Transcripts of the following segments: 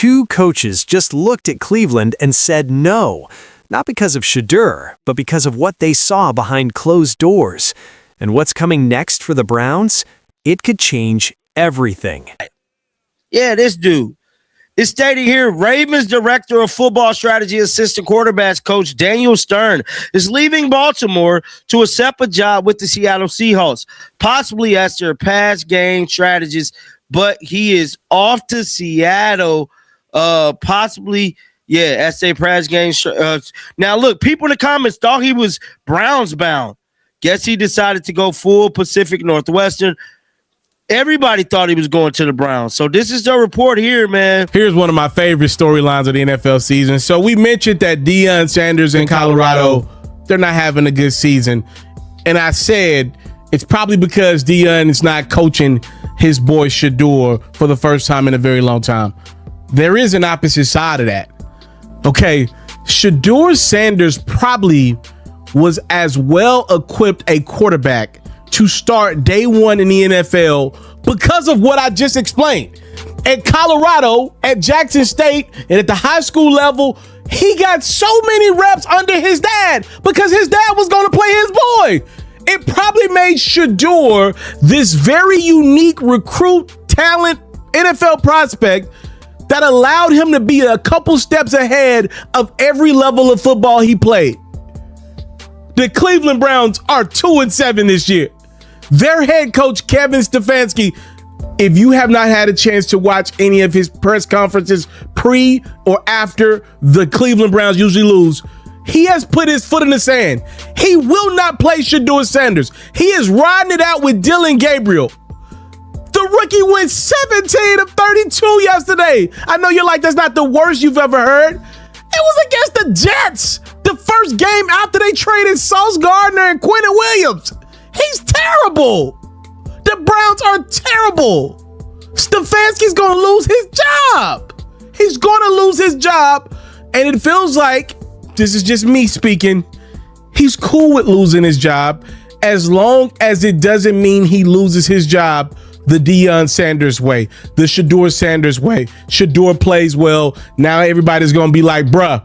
Two coaches just looked at Cleveland and said no, not because of Shedeur, but because of what they saw behind closed doors. And what's coming next for the Browns? It could change everything. Yeah, this dude. It's stated here, Ravens Director of Football Strategy Assistant Quarterbacks Coach Daniel Stern is leaving Baltimore to accept a job with the Seattle Seahawks, possibly as their pass game strategist, but he is off to Seattle, possibly, as their pass game. Now, look, people in the comments thought he was Browns bound. Guess he decided to go full Pacific Northwestern. Everybody thought he was going to the Browns. So this is the report here, man. Here's one of my favorite storylines of the NFL season. So we mentioned that Shedeur Sanders in Colorado, they're not having a good season. And I said it's probably because Shedeur is not coaching his boy Shedeur for the first time in a very long time. There is an opposite side of that. Okay, Shedeur Sanders probably was as well equipped a quarterback to start day one in the NFL because of what I just explained. At Colorado, at Jackson State, and at the high school level, he got so many reps under his dad because his dad was going to play his boy. It probably made Shedeur this very unique recruit, talent, NFL prospect that allowed him to be a couple steps ahead of every level of football he played. The Cleveland Browns are 2-7 this year. Their head coach, Kevin Stefanski, if you have not had a chance to watch any of his press conferences pre or after the Cleveland Browns usually lose, he has put his foot in the sand. He will not play Shedeur Sanders. He is riding it out with Dylan Gabriel. The rookie went 17 of 32 yesterday. I know you're like, that's not the worst you've ever heard. It was against the Jets, the first game after they traded Sauce Gardner and Quentin Williams. He's terrible. The Browns are terrible. Stefanski's going to lose his job. He's going to lose his job. And it feels like, this is just me speaking, he's cool with losing his job as long as it doesn't mean he loses his job the Shedeur Sanders way, the Shedeur Sanders way. Shedeur plays well. Now everybody's going to be like, bruh,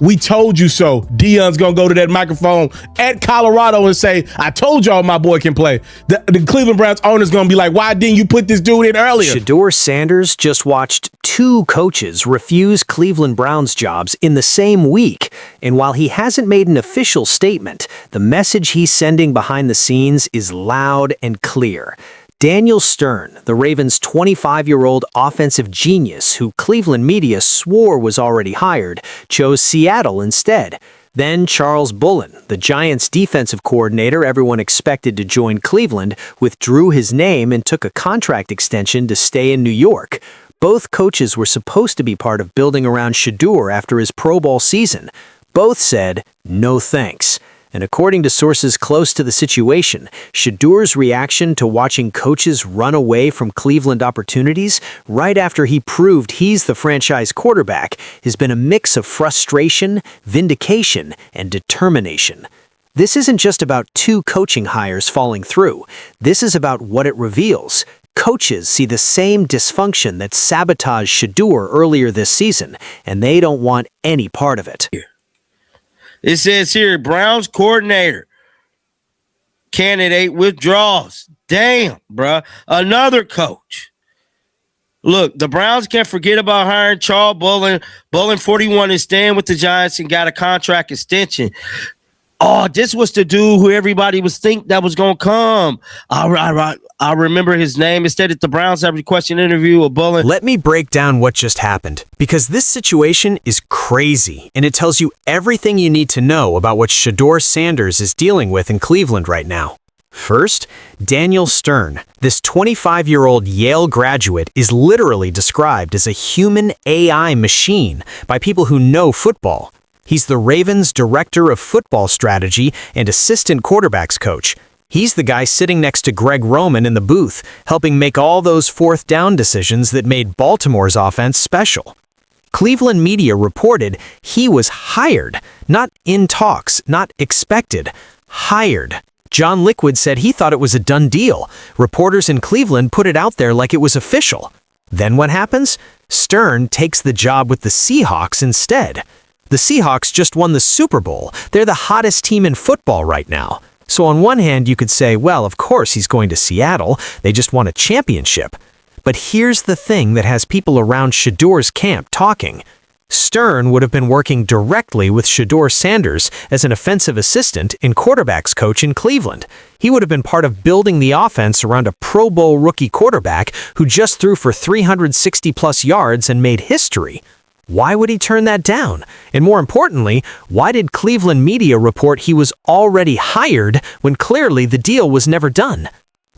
we told you so. Deion's going to go to that microphone at Colorado and say, I told y'all my boy can play. The Cleveland Browns owner's going to be like, why didn't you put this dude in earlier? Shedeur Sanders just watched two coaches refuse Cleveland Browns jobs in the same week. And while he hasn't made an official statement, the message he's sending behind the scenes is loud and clear. Daniel Stern, the Ravens' 25-year-old offensive genius who Cleveland media swore was already hired, chose Seattle instead. Then Charles Bullan, the Giants' defensive coordinator everyone expected to join Cleveland, withdrew his name and took a contract extension to stay in New York. Both coaches were supposed to be part of building around Shedeur after his Pro Bowl season. Both said, no thanks. And according to sources close to the situation, Shedeur's reaction to watching coaches run away from Cleveland opportunities right after he proved he's the franchise quarterback has been a mix of frustration, vindication, and determination. This isn't just about two coaching hires falling through. This is about what it reveals. Coaches see the same dysfunction that sabotaged Shedeur earlier this season, and they don't want any part of it. It says here, Browns coordinator candidate withdraws. Damn, bruh. Another coach. Look, the Browns can't forget about hiring Charles Bullan. Bullan, 41, is staying with the Giants and got a contract extension. Oh, this was the dude who everybody was think that was going to come. I remember his name. Instead, at the Browns have requested an interview with Bullan. Let me break down what just happened, because this situation is crazy, and it tells you everything you need to know about what Shedeur Sanders is dealing with in Cleveland right now. First, Daniel Stern, this 25-year-old Yale graduate, is literally described as a human AI machine by people who know football. He's the Ravens' director of football strategy and assistant quarterbacks coach. He's the guy sitting next to Greg Roman in the booth, helping make all those fourth down decisions that made Baltimore's offense special. Cleveland media reported he was hired, not in talks, not expected, hired. John Liquid said he thought it was a done deal. Reporters in Cleveland put it out there like it was official. Then what happens? Stern takes the job with the Seahawks instead. The Seahawks just won the Super Bowl. They're the hottest team in football right now. So on one hand, you could say, well, of course he's going to Seattle. They just won a championship. But here's the thing that has people around Shedeur's camp talking. Stern would have been working directly with Shedeur Sanders as an offensive assistant and quarterbacks coach in Cleveland. He would have been part of building the offense around a Pro Bowl rookie quarterback who just threw for 360-plus yards and made history. Why would he turn that down? And more importantly, why did Cleveland media report he was already hired when clearly the deal was never done?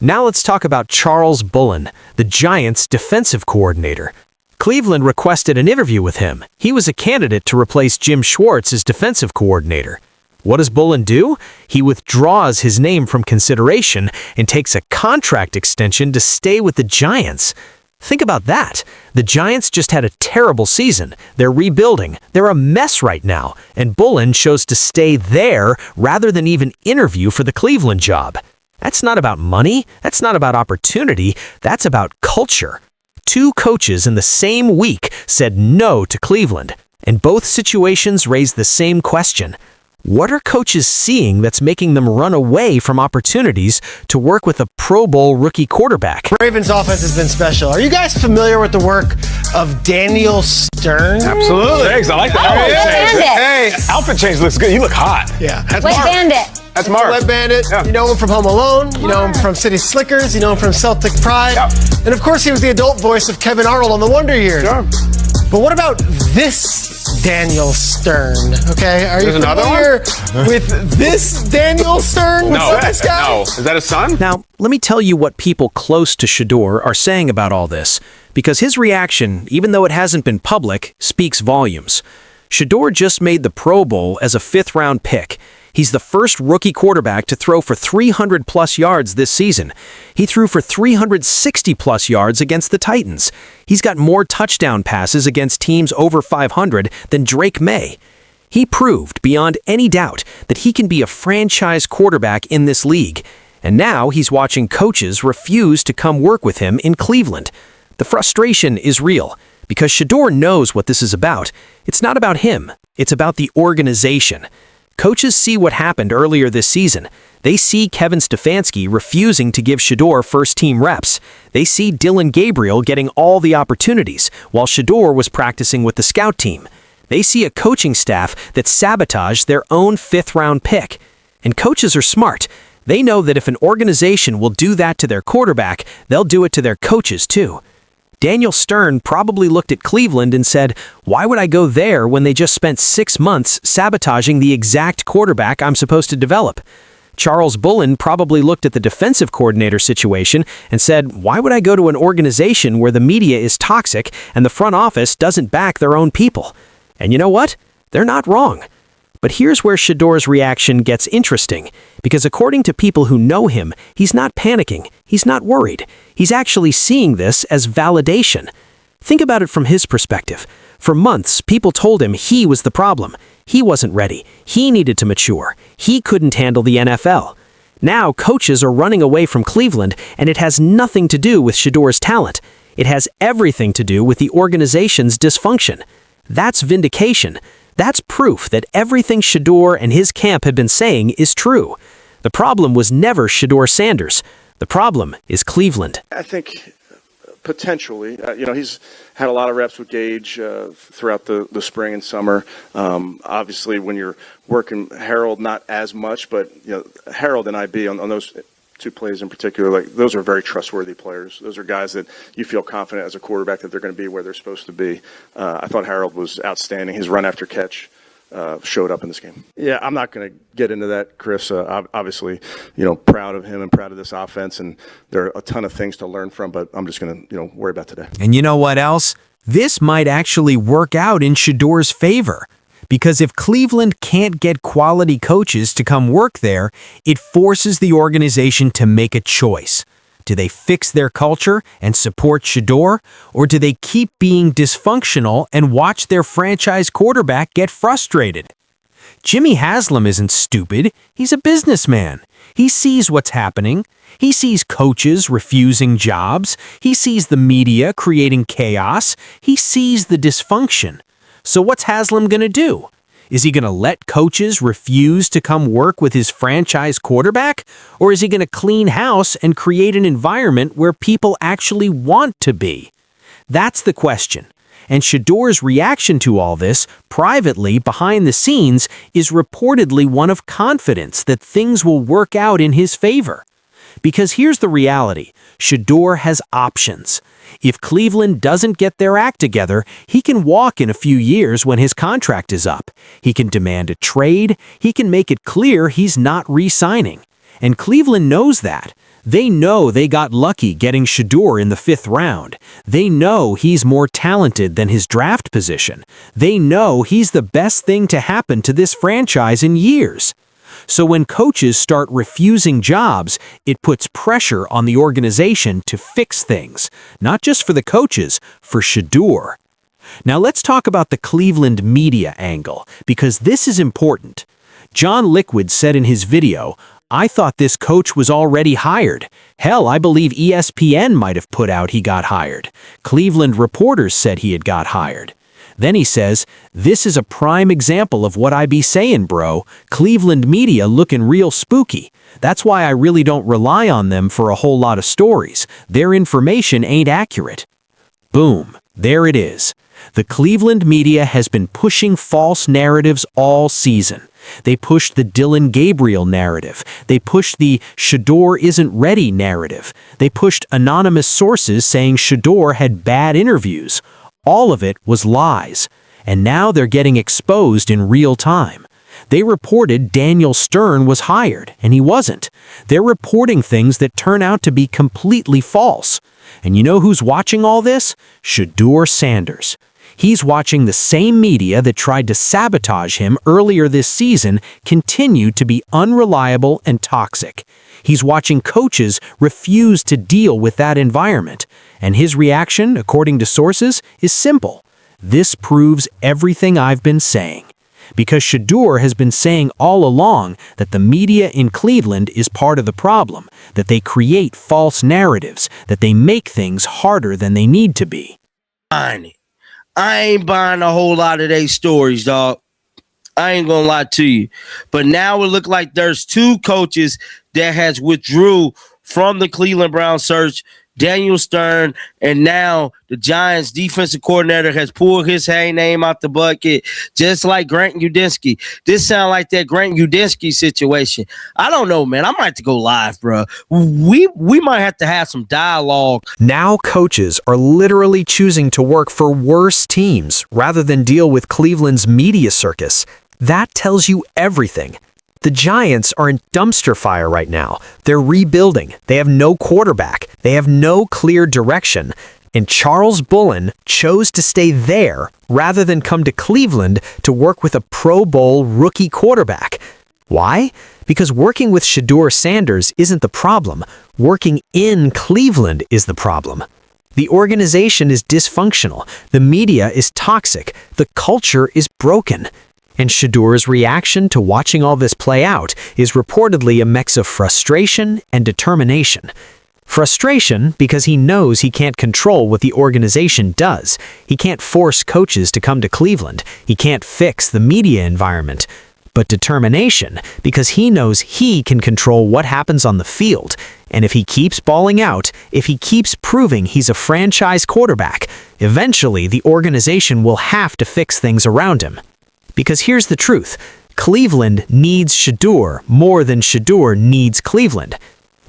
Now let's talk about Charles Bullan, the Giants' defensive coordinator. Cleveland requested an interview with him. He was a candidate to replace Jim Schwartz as defensive coordinator. What does Bullan do? He withdraws his name from consideration and takes a contract extension to stay with the Giants. Think about that. The Giants just had a terrible season. They're rebuilding. They're a mess right now. And Bullan chose to stay there rather than even interview for the Cleveland job. That's not about money. That's not about opportunity. That's about culture. 2 coaches in the same week said no to Cleveland, and both situations raised the same question. What are coaches seeing that's making them run away from opportunities to work with a Pro Bowl rookie quarterback? Ravens offense has been special. Are you guys familiar with the work of Daniel Stern? Absolutely. Thanks. I like the outfit change. Hey, outfit change looks good. You look hot. Yeah. That's Wet Mark. Bandit. That's Mark. Wet Bandit. Yeah. You know him from Home Alone. You know him from City Slickers. You know him from Celtic Pride. Yep. And of course, he was the adult voice of Kevin Arnold on The Wonder Years. Sure. But what about this Daniel Stern? Okay, are you There's another familiar with this Daniel Stern? No. What's up, this guy? No. Is that his son? Now, let me tell you what people close to Shedeur are saying about all this, because his reaction, even though it hasn't been public, speaks volumes. Shedeur just made the Pro Bowl as a 5th-round pick. He's the first rookie quarterback to throw for 300-plus yards this season. He threw for 360-plus yards against the Titans. He's got more touchdown passes against teams over 500 than Drake May. He proved, beyond any doubt, that he can be a franchise quarterback in this league. And now he's watching coaches refuse to come work with him in Cleveland. The frustration is real, because Shedeur knows what this is about. It's not about him. It's about the organization. Coaches see what happened earlier this season. They see Kevin Stefanski refusing to give Shedeur first-team reps. They see Dylan Gabriel getting all the opportunities, while Shedeur was practicing with the scout team. They see a coaching staff that sabotaged their own 5th-round pick. And coaches are smart. They know that if an organization will do that to their quarterback, they'll do it to their coaches too. Daniel Stern probably looked at Cleveland and said, why would I go there when they just spent 6 months sabotaging the exact quarterback I'm supposed to develop? Charles Bullan probably looked at the defensive coordinator situation and said, why would I go to an organization where the media is toxic and the front office doesn't back their own people? And you know what? They're not wrong. But here's where Shedeur's reaction gets interesting, because according to people who know him, he's not panicking, he's not worried. He's actually seeing this as validation. Think about it from his perspective. For months, people told him he was the problem. He wasn't ready. He needed to mature. He couldn't handle the NFL. Now, coaches are running away from Cleveland, and it has nothing to do with Shedeur's talent. It has everything to do with the organization's dysfunction. That's vindication. That's proof that everything Shedeur and his camp had been saying is true. The problem was never Shedeur Sanders. The problem is Cleveland. I think potentially, he's had a lot of reps with Gage throughout the spring and summer. Obviously, when you're working Harold, not as much, but Harold and IB on those 2 plays in particular, like those are very trustworthy players. Those are guys that you feel confident as a quarterback that they're going to be where they're supposed to be. I thought Harold was outstanding. His run after catch showed up in this game. Yeah, I'm not going to get into that, Chris. Obviously, proud of him and proud of this offense, and there are a ton of things to learn from, but I'm just going to, worry about today. And you know what else? This might actually work out in Shedeur's favor. Because if Cleveland can't get quality coaches to come work there, it forces the organization to make a choice. Do they fix their culture and support Shedeur, or do they keep being dysfunctional and watch their franchise quarterback get frustrated? Jimmy Haslam isn't stupid. He's a businessman. He sees what's happening. He sees coaches refusing jobs. He sees the media creating chaos. He sees the dysfunction. So what's Haslam going to do? Is he going to let coaches refuse to come work with his franchise quarterback? Or is he going to clean house and create an environment where people actually want to be? That's the question. And Shedeur's reaction to all this, privately, behind the scenes, is reportedly one of confidence that things will work out in his favor. Because here's the reality. Shedeur has options. If Cleveland doesn't get their act together, he can walk in a few years when his contract is up. He can demand a trade. He can make it clear he's not re-signing. And Cleveland knows that. They know they got lucky getting Shedeur in the 5th round. They know he's more talented than his draft position. They know he's the best thing to happen to this franchise in years. So when coaches start refusing jobs, it puts pressure on the organization to fix things, not just for the coaches, for Shedeur. Now let's talk about the Cleveland media angle, because this is important. John Liquid said in his video, "I thought this coach was already hired. Hell, I believe ESPN might have put out he got hired. Cleveland reporters said he had got hired." Then he says, "This is a prime example of what I be saying, bro. Cleveland media looking real spooky. That's why I really don't rely on them for a whole lot of stories. Their information ain't accurate." Boom. There it is. The Cleveland media has been pushing false narratives all season. They pushed the Dylan Gabriel narrative. They pushed the Shedeur isn't ready narrative. They pushed anonymous sources saying Shedeur had bad interviews. All of it was lies. And now they're getting exposed in real time. They reported Daniel Stern was hired, and he wasn't. They're reporting things that turn out to be completely false. And you know who's watching all this? Shedeur Sanders. He's watching the same media that tried to sabotage him earlier this season continue to be unreliable and toxic. He's watching coaches refuse to deal with that environment. And his reaction, according to sources, is simple. This proves everything I've been saying. Because Shedeur has been saying all along that the media in Cleveland is part of the problem, that they create false narratives, that they make things harder than they need to be. I ain't buying a whole lot of their stories, dog. I ain't gonna lie to you. But now it look like there's 2 coaches that has withdrew from the Cleveland Browns search. Daniel Stern, and now the Giants defensive coordinator has pulled his name out the bucket, just like Grant Udinski. This sounds like that Grant Udinski situation. I don't know, man. I might have to go live, bro. We might have to have some dialogue. Now coaches are literally choosing to work for worse teams rather than deal with Cleveland's media circus. That tells you everything. The Giants are in dumpster fire right now. They're rebuilding. They have no quarterback. They have no clear direction. And Charles Bullan chose to stay there rather than come to Cleveland to work with a Pro Bowl rookie quarterback. Why? Because working with Shedeur Sanders isn't the problem. Working in Cleveland is the problem. The organization is dysfunctional. The media is toxic. The culture is broken. And Shedeur's reaction to watching all this play out is reportedly a mix of frustration and determination. Frustration because he knows he can't control what the organization does. He can't force coaches to come to Cleveland. He can't fix the media environment. But determination because he knows he can control what happens on the field. And if he keeps balling out, if he keeps proving he's a franchise quarterback, eventually the organization will have to fix things around him. Because here's the truth. Cleveland needs Shedeur more than Shedeur needs Cleveland.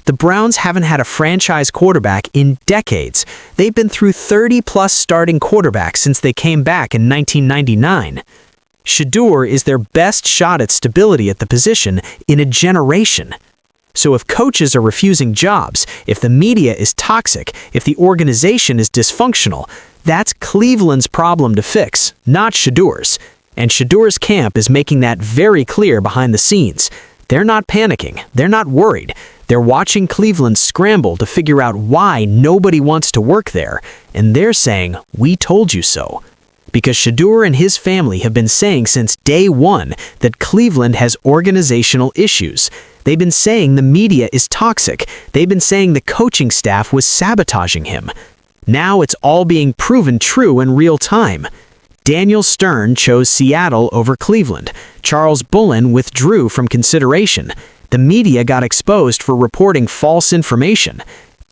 The Browns haven't had a franchise quarterback in decades. They've been through 30-plus starting quarterbacks since they came back in 1999. Shedeur is their best shot at stability at the position in a generation. So if coaches are refusing jobs, if the media is toxic, if the organization is dysfunctional, that's Cleveland's problem to fix, not Shedeur's. And Shedeur's camp is making that very clear behind the scenes. They're not panicking. They're not worried. They're watching Cleveland scramble to figure out why nobody wants to work there. And they're saying, "We told you so." Because Shedeur and his family have been saying since day one that Cleveland has organizational issues. They've been saying the media is toxic. They've been saying the coaching staff was sabotaging him. Now it's all being proven true in real time. Daniel Stern chose Seattle over Cleveland. Charles Bullan withdrew from consideration. The media got exposed for reporting false information.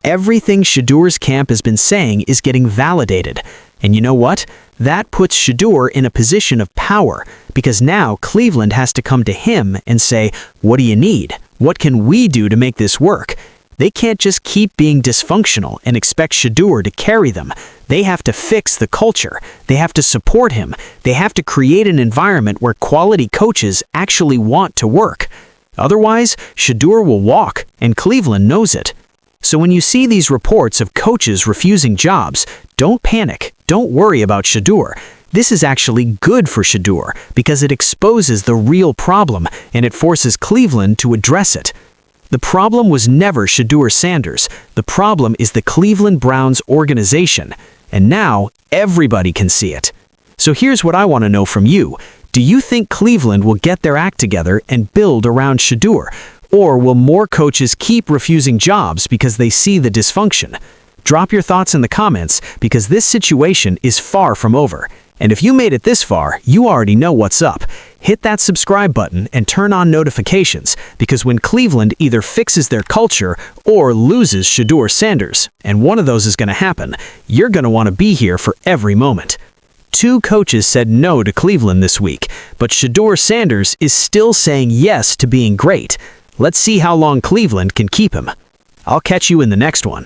Everything Shedeur's camp has been saying is getting validated. And you know what? That puts Shedeur in a position of power, because now Cleveland has to come to him and say, "What do you need? What can we do to make this work?" They can't just keep being dysfunctional and expect Shedeur to carry them. They have to fix the culture. They have to support him. They have to create an environment where quality coaches actually want to work. Otherwise, Shedeur will walk, and Cleveland knows it. So when you see these reports of coaches refusing jobs, don't panic. Don't worry about Shedeur. This is actually good for Shedeur because it exposes the real problem and it forces Cleveland to address it. The problem was never Shedeur Sanders. The problem is the Cleveland Browns organization. And now everybody can see it. So here's what I want to know from you. Do you think Cleveland will get their act together and build around Shedeur? Or will more coaches keep refusing jobs because they see the dysfunction? Drop your thoughts in the comments because this situation is far from over. And if you made it this far, you already know what's up. Hit that subscribe button and turn on notifications because when Cleveland either fixes their culture or loses Shedeur Sanders, and one of those is going to happen, you're going to want to be here for every moment. 2 coaches said no to Cleveland this week, but Shedeur Sanders is still saying yes to being great. Let's see how long Cleveland can keep him. I'll catch you in the next one.